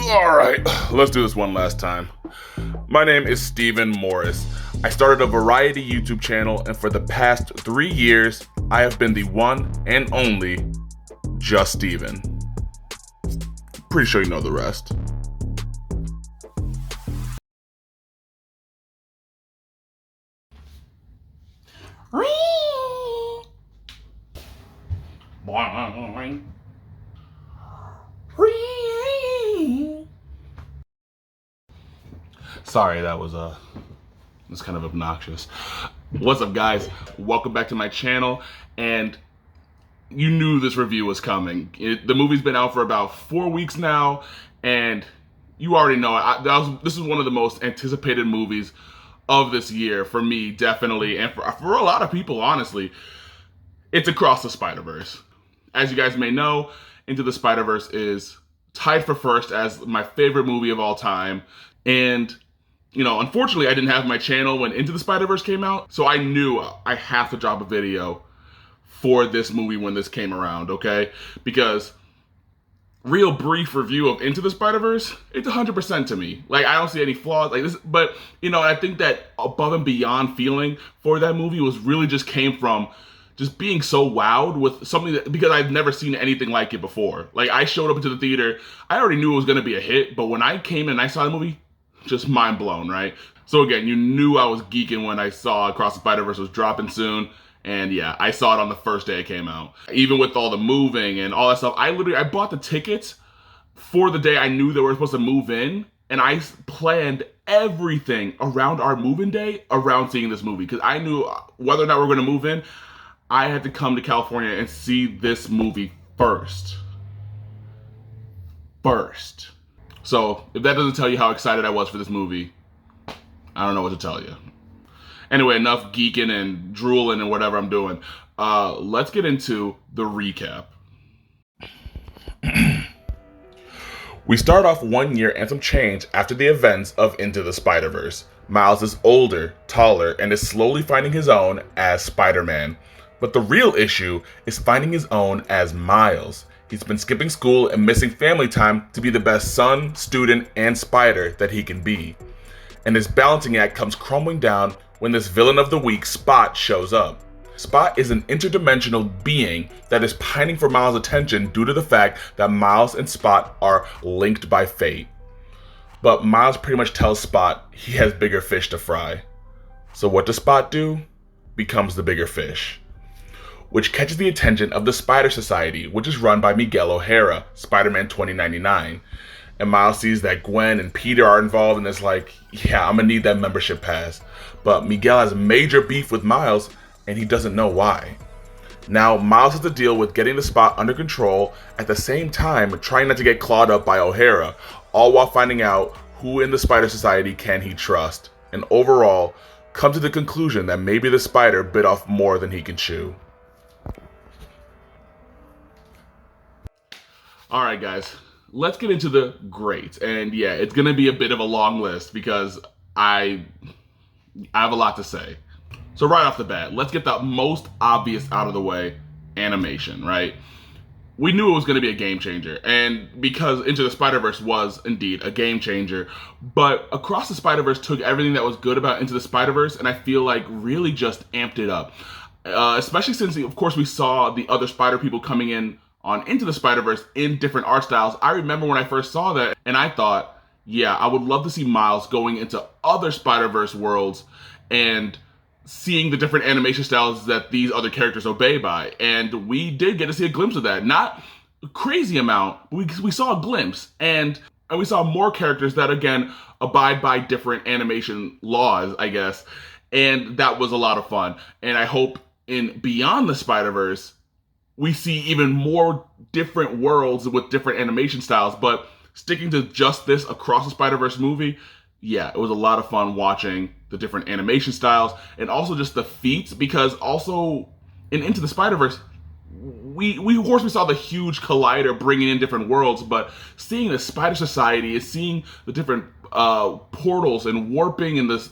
Alright, let's do this one last time. My name is Stephen Morris. I started a variety YouTube channel, and for the past 3 years, I have been the one and only Just Steven. Pretty sure you know the rest. Sorry, that was kind of obnoxious. What's up, guys? Welcome back to my channel, and you knew this review was coming. The movie's been out for about 4 weeks now, and you already know this is one of the most anticipated movies of this year for me, definitely, and for a lot of people, honestly. It's Across the Spider-Verse. As you guys may know, Into the Spider-Verse is tied for first as my favorite movie of all time, and you know, unfortunately, I didn't have my channel when Into the Spider-Verse came out, so I knew I have to drop a video for this movie when this came around, okay? Because real brief review of Into the Spider-Verse, it's 100% to me. Like, I don't see any flaws like this, but you know, I think that above and beyond feeling for that movie was really just came from just being so wowed with something that, because I've never seen anything like it before. Like, I showed up into the theater, I already knew it was gonna be a hit, but when I came in and I saw the movie, just mind blown, right? So again, you knew I was geeking when I saw Across the Spider-Verse was dropping soon. And yeah, I saw it on the first day it came out. Even with all the moving and all that stuff, I bought the tickets for the day I knew they were supposed to move in. And I planned everything around our move-in day around seeing this movie. Because I knew whether or not we're going to move in, I had to come to California and see this movie first. So, if that doesn't tell you how excited I was for this movie, I don't know what to tell you. Anyway, enough geeking and drooling and whatever I'm doing. Let's get into the recap. We start off 1 year and some change after the events of Into the Spider-Verse. Miles is older, taller, and is slowly finding his own as Spider-Man. But the real issue is finding his own as Miles. He's been skipping school and missing family time to be the best son, student, and spider that he can be. And his balancing act comes crumbling down when this villain of the week, Spot, shows up. Spot is an interdimensional being that is pining for Miles' attention due to the fact that Miles and Spot are linked by fate. But Miles pretty much tells Spot he has bigger fish to fry. So what does Spot do? Becomes the bigger fish, which catches the attention of the Spider Society, which is run by Miguel O'Hara, Spider-Man 2099. And Miles sees that Gwen and Peter are involved and is like, yeah, I'm gonna need that membership pass. But Miguel has major beef with Miles, and he doesn't know why. Now, Miles has to deal with getting the Spot under control, at the same time trying not to get clawed up by O'Hara, all while finding out who in the Spider Society can he trust, and overall, come to the conclusion that maybe the Spider bit off more than he can chew. Alright guys, let's get into the greats. And yeah, it's gonna be a bit of a long list because I have a lot to say. So right off the bat, let's get the most obvious out of the way. Animation, right? We knew it was gonna be a game changer, and because Into the Spider-Verse was indeed a game changer, but Across the Spider-Verse took everything that was good about Into the Spider-Verse and I feel like really just amped it up. Especially since, of course, we saw the other Spider people coming in on Into the Spider-Verse in different art styles. I remember when I first saw that, and I thought, yeah, I would love to see Miles going into other Spider-Verse worlds and seeing the different animation styles that these other characters obey by. And we did get to see a glimpse of that. Not a crazy amount, but we saw a glimpse. And we saw more characters that, again, abide by different animation laws, I guess. And that was a lot of fun. And I hope in Beyond the Spider-Verse, we see even more different worlds with different animation styles, but sticking to just this Across the Spider-Verse movie, yeah, it was a lot of fun watching the different animation styles and also just the feats, because also in Into the Spider-Verse, we of course we saw the huge collider bringing in different worlds, but seeing the Spider Society is seeing the different portals and warping and this,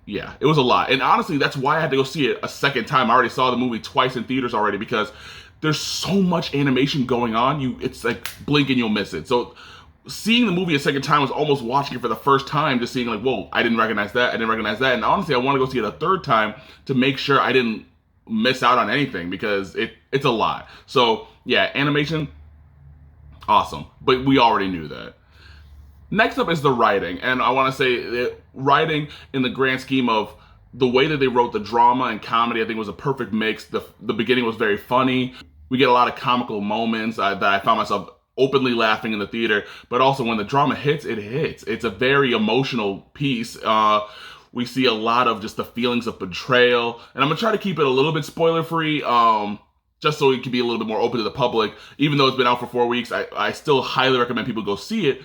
yeah, it was a lot. And honestly, that's why I had to go see it a second time. I already saw the movie twice in theaters already because there's so much animation going on. It's like blink and you'll miss it. So seeing the movie a second time was almost watching it for the first time, just seeing like, whoa, I didn't recognize that, I didn't recognize that. And honestly, I want to go see it a third time to make sure I didn't miss out on anything, because it's a lot. So yeah, animation, awesome. But we already knew that. Next up is the writing, and I want to say that writing in the grand scheme of the way that they wrote the drama and comedy, I think was a perfect mix. The beginning was very funny. We get a lot of comical moments that I found myself openly laughing in the theater, but also when the drama hits, it hits. It's a very emotional piece. We see a lot of just the feelings of betrayal, and I'm gonna try to keep it a little bit spoiler free, just so it can be a little bit more open to the public. Even though it's been out for 4 weeks, I still highly recommend people go see it.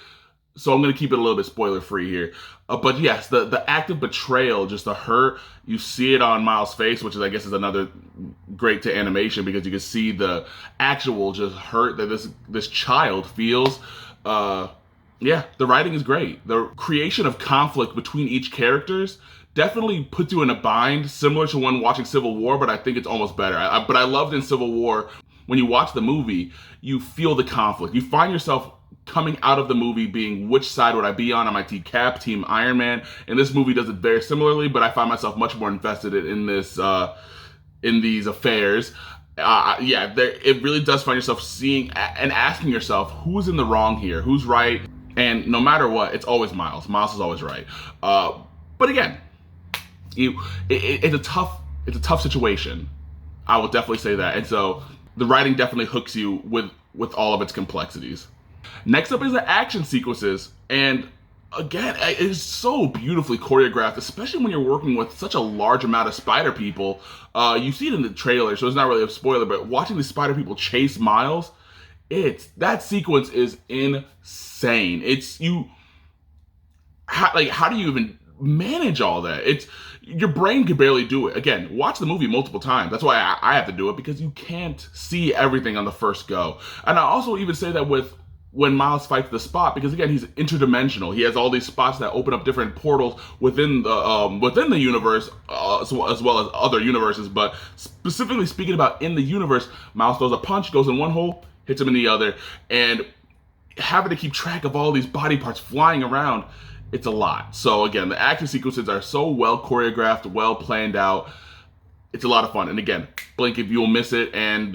So I'm going to keep it a little bit spoiler free here. But yes, the act of betrayal, just the hurt, you see it on Miles' face, which is, I guess, is another great to animation, because you can see the actual just hurt that this child feels. Yeah, the writing is great. The creation of conflict between each characters definitely puts you in a bind, similar to when watching Civil War, but I think it's almost better. But I loved in Civil War, when you watch the movie, you feel the conflict. You find yourself coming out of the movie being, which side would I be on? Am I Team Cap, Team Iron Man? And this movie does it very similarly, but I find myself much more invested in these affairs. Yeah, it really does find yourself seeing and asking yourself, who's in the wrong here? Who's right? And no matter what, it's always Miles. Miles is always right. But again, it's a tough situation. I will definitely say that. And so the writing definitely hooks you with all of its complexities. Next up is the action sequences, and again, it's so beautifully choreographed, especially when you're working with such a large amount of spider people. You see it in the trailer, so it's not really a spoiler, but watching the spider people chase Miles, that sequence is insane. How do you even manage all that? Your brain can barely do it. Again, watch the movie multiple times. That's why I have to do it, because you can't see everything on the first go. And I also even say that with when Miles fights the Spot, because again, he's interdimensional. He has all these spots that open up different portals within the universe, as well as other universes. But specifically speaking about in the universe, Miles throws a punch, goes in one hole, hits him in the other, and having to keep track of all these body parts flying around, it's a lot. So again, the action sequences are so well choreographed, well planned out. It's a lot of fun. And again, blink if you'll miss it, and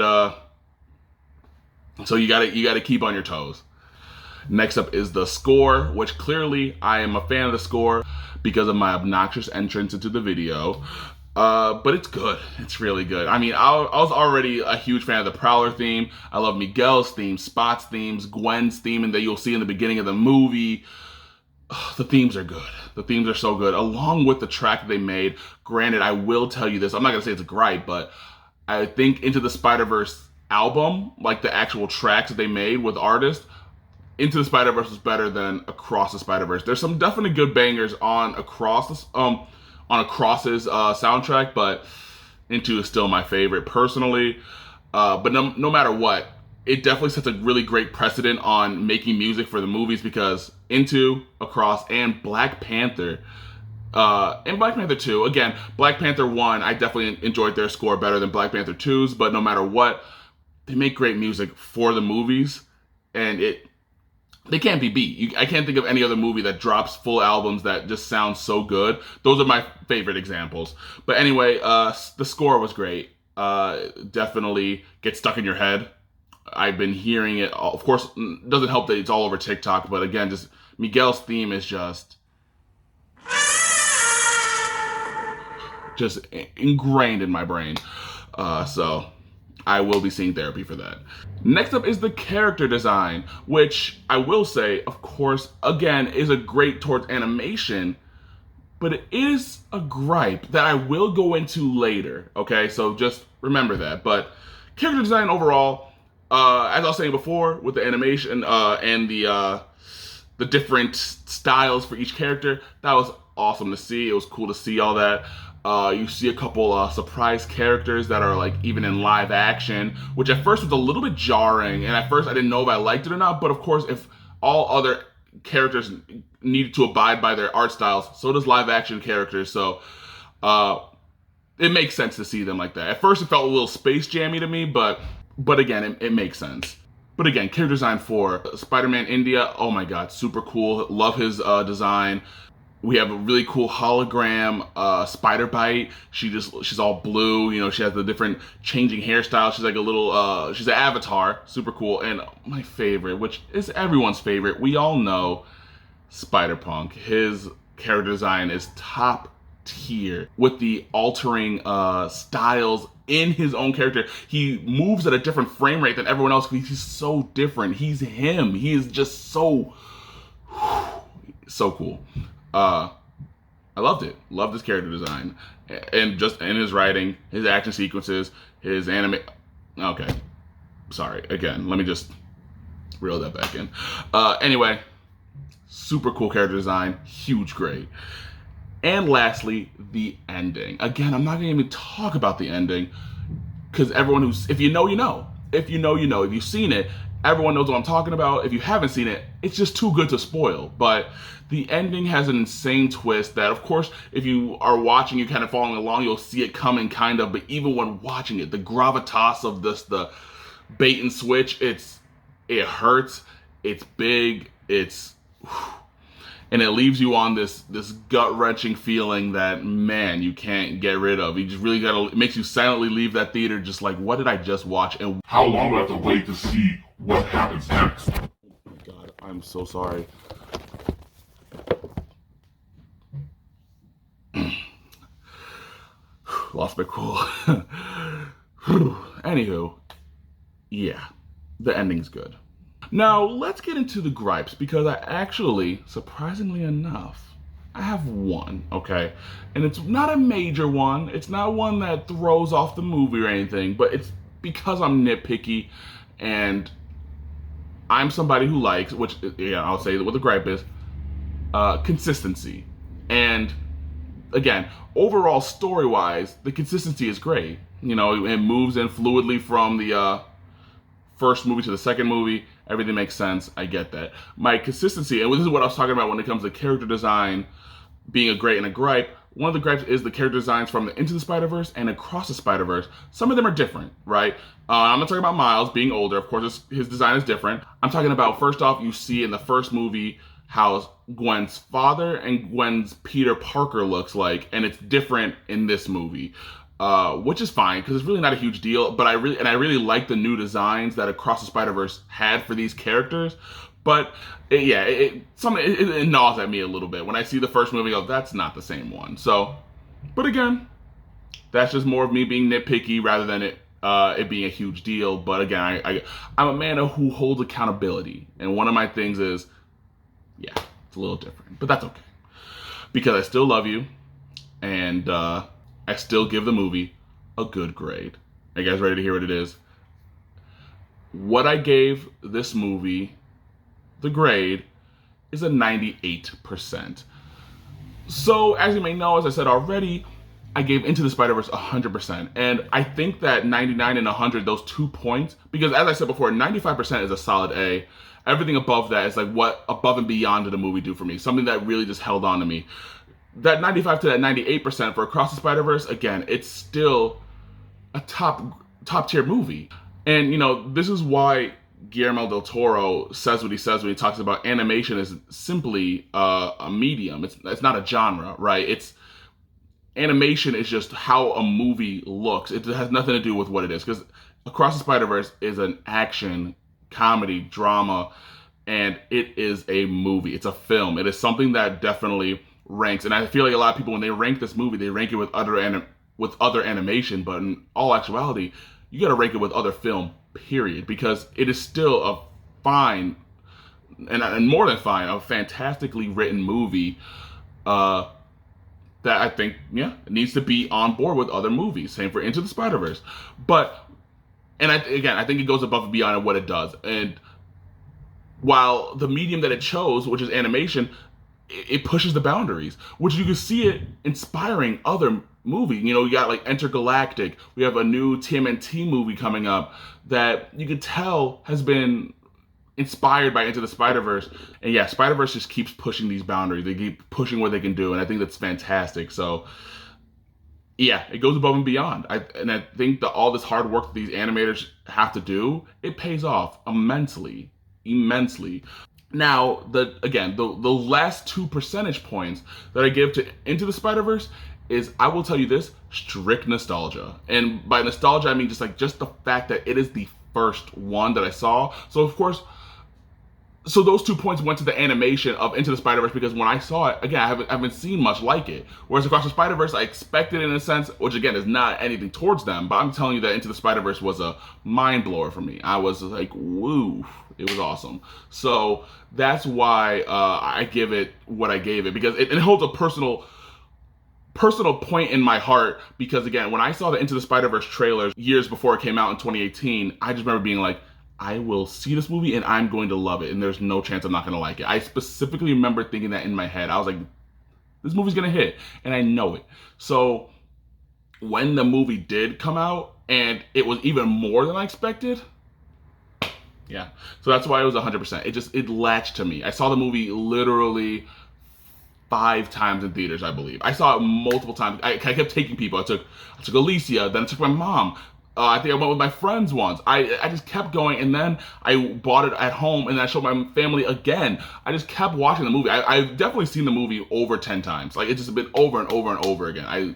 so you gotta keep on your toes. Next up is the score, which clearly I am a fan of the score because of my obnoxious entrance into the video. But it's good. It's really good. I mean, I was already a huge fan of the Prowler theme. I love Miguel's theme, Spot's themes, Gwen's theme, and that you'll see in the beginning of the movie. The themes are good. The themes are so good, along with the track that they made. Granted, I will tell you this. I'm not gonna say it's a gripe, but I think Into the Spider-Verse album, like the actual tracks that they made with artists, Into the Spider-Verse was better than Across the Spider-Verse. There's some definitely good bangers on Across's soundtrack, but Into is still my favorite personally. But no matter what, it definitely sets a really great precedent on making music for the movies, because Into, Across, and Black Panther. And Black Panther 2, again, Black Panther 1, I definitely enjoyed their score better than Black Panther 2's, but no matter what, they make great music for the movies, and they can't be beat. I can't think of any other movie that drops full albums that just sound so good. Those are my favorite examples. But anyway, the score was great. Definitely gets stuck in your head. I've been hearing it. Of course, it doesn't help that it's all over TikTok, but again, just Miguel's theme is just ingrained in my brain. So I will be seeing therapy for that. Next up is the character design, which I will say, of course, again, is a great towards animation, but it is a gripe that I will go into later, okay? So just remember that. But character design overall, as I was saying before, with the animation and the different styles for each character, that was awesome to see. It was cool to see all that. You see a couple surprise characters that are like even in live action, which at first was a little bit jarring, and at first I didn't know if I liked it or not, but of course if all other characters needed to abide by their art styles, so does live action characters, so it makes sense to see them like that. At first it felt a little Space Jammy to me, but again, it makes sense. But again, character design for Spider-Man India, oh my god, super cool. Love his design. We have a really cool hologram spider bite. She's all blue. You know, she has the different changing hairstyle. She's like a little she's an avatar, super cool. And my favorite, which is everyone's favorite, we all know Spider-Punk. His character design is top tier with the altering styles in his own character. He moves at a different frame rate than everyone else because he's so different. He's him. He is just so cool. I loved it. Loved his character design, and just in his writing, his action sequences, his anime. Okay, sorry. Again, let me just reel that back in. Anyway, super cool character design, huge grade. And lastly, the ending. Again, I'm not gonna even talk about the ending because everyone if you know, you know. If you know, you know. If you've seen it, everyone knows what I'm talking about. If you haven't seen it, it's just too good to spoil. But the ending has an insane twist that, of course, if you are watching, you're kind of following along, you'll see it coming, kind of. But even when watching it, the gravitas of this, the bait and switch, it hurts. It's big. And it leaves you on this gut-wrenching feeling that, man, you can't get rid of. You just really gotta, it makes you silently leave that theater just like, what did I just watch? And how long do I have to wait to see what happens next? Oh my god, I'm so sorry. Lost my cool. Anywho, yeah, the ending's good. Now, let's get into the gripes, because I actually, surprisingly enough, I have one, okay? And it's not a major one. It's not one that throws off the movie or anything, but it's because I'm nitpicky, and I'm somebody who likes, which, yeah, I'll say what the gripe is, consistency. And, again, overall, story-wise, the consistency is great. You know, it moves in fluidly from the first movie to the second movie. Everything makes sense. I get that. My consistency, and this is what I was talking about when it comes to character design being a great and a gripe. One of the gripes is the character designs from the Into the Spider-Verse and Across the Spider-Verse. Some of them are different, right? I'm not talking about Miles being older. Of course, his design is different. I'm talking about, first off, you see in the first movie how Gwen's father and Gwen's Peter Parker looks like, and it's different in this movie. Which is fine because it's really not a huge deal. But I really like the new designs that Across the Spider-Verse had for these characters. But it gnaws at me a little bit when I see the first movie. I go, that's not the same one. So, but again, that's just more of me being nitpicky rather than it being a huge deal. But again, I'm a man who holds accountability, and one of my things is, yeah, it's a little different, but that's okay because I still love you, and I still give the movie a good grade. Are you guys ready to hear what it is? What I gave this movie, the grade, is a 98%. So, as you may know, as I said already, I gave Into the Spider-Verse 100%. And I think that 99 and 100, those 2 points, because as I said before, 95% is a solid A. Everything above that is like what above and beyond did the movie do for me. Something that really just held on to me. That 95 to that 98% for Across the Spider-Verse, again, it's still a top tier movie. And, you know, this is why Guillermo del Toro says what he says when he talks about animation is simply a medium. It's not a genre, right? Animation is just how a movie looks. It has nothing to do with what it is. Because Across the Spider-Verse is an action, comedy, drama, and it is a movie. It's a film. It is something that definitely ranks, and I feel like a lot of people, when they rank this movie, they rank it with other animation, but in all actuality, you got to rank it with other film, period, because it is still a fine, and more than fine, a fantastically written movie that I think, yeah, it needs to be on board with other movies. Same for Into the Spider-Verse. But, and I think it goes above and beyond what it does. And while the medium that it chose, which is animation, it pushes the boundaries, which you can see it inspiring other movies. You know, you got like Intergalactic. We have a new TMNT movie coming up that you can tell has been inspired by Into the Spider-Verse. And yeah, Spider-Verse just keeps pushing these boundaries. They keep pushing what they can do, and I think that's fantastic. So Yeah, it goes above and beyond. I think that all this hard work that these animators have to do, it pays off immensely, immensely. Now, the last 2 percentage points that I give to Into the Spider Verse is, I will tell you this, strict nostalgia, and by nostalgia I mean just the fact that it is the first one that I saw. So of course, so those 2 points went to the animation of Into the Spider-Verse, because when I saw it, again, I haven't seen much like it. Whereas Across the Spider-Verse, I expected it in a sense, which again is not anything towards them, but I'm telling you that Into the Spider-Verse was a mind blower for me. I was like, woo, it was awesome. So that's why I give it what I gave it, because it holds a personal point in my heart, because again, when I saw the Into the Spider-Verse trailers years before it came out in 2018, I just remember being like, I will see this movie and I'm going to love it, and there's no chance I'm not going to like it. I specifically remember thinking that in my head. I was like, this movie's going to hit, and I know it. So when the movie did come out and it was even more than I expected, yeah. So that's why it was 100%. It latched to me. I saw the movie literally 5 times in theaters, I believe. I saw it multiple times. I kept taking people. I took Alicia, then I took my mom. I think I went with my friends once. I just kept going, and then I bought it at home, and then I showed my family again. I just kept watching the movie. I've definitely seen the movie over 10 times. Like, it's just been over and over and over again.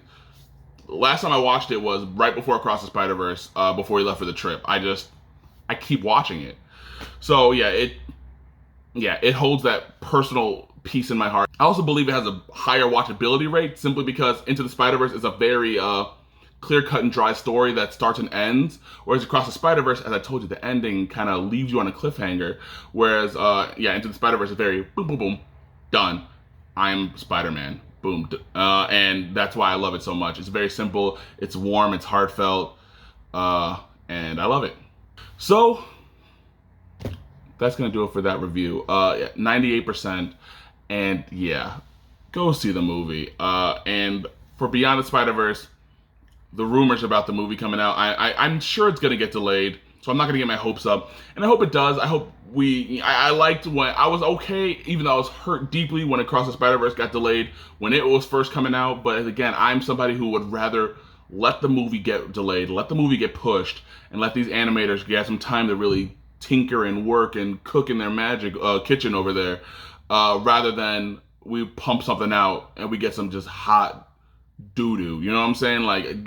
Last time I watched it was right before Across the Spider-Verse, before he left for the trip. I keep watching it. So it holds that personal piece in my heart. I also believe it has a higher watchability rate, simply because Into the Spider-Verse is a very clear-cut and dry story that starts and ends, whereas Across the Spider-Verse, as I told you, the ending kind of leaves you on a cliffhanger, whereas Into the Spider-Verse is very boom, boom, boom, done. I'm Spider-Man, boom. And that's why I love it so much. It's very simple, it's warm, it's heartfelt, and I love it. So that's gonna do it for that review. 98%, and yeah, go see the movie. And for Beyond the Spider-Verse, the rumors about the movie coming out, I'm sure it's gonna get delayed, so I'm not gonna get my hopes up, and I hope it does. I hope I liked when I was okay, even though I was hurt deeply when Across the Spider-Verse got delayed when it was first coming out. But again, I'm somebody who would rather let the movie get delayed, let the movie get pushed, and let these animators get some time to really tinker and work and cook in their magic kitchen over there, rather than we pump something out and we get some just hot doo-doo. You know what I'm saying? Like,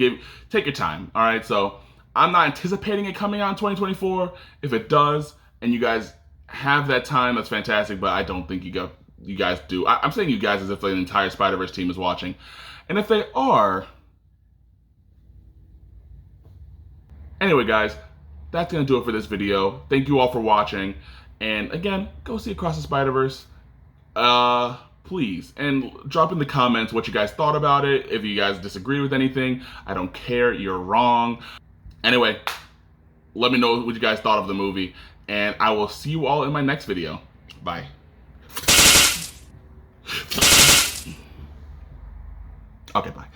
take your time. All right. So I'm not anticipating it coming out in 2024. If it does, and you guys have that time, that's fantastic. But I don't think you guys do. I'm saying you guys as if the entire Spider-Verse team is watching, and if they are, anyway, guys, that's gonna do it for this video. Thank you all for watching, and again, go see Across the Spider-Verse. Please, and drop in the comments what you guys thought about it. If you guys disagree with anything, I don't care, you're wrong. Anyway, let me know what you guys thought of the movie, and I will see you all in my next video. Bye. Okay, bye.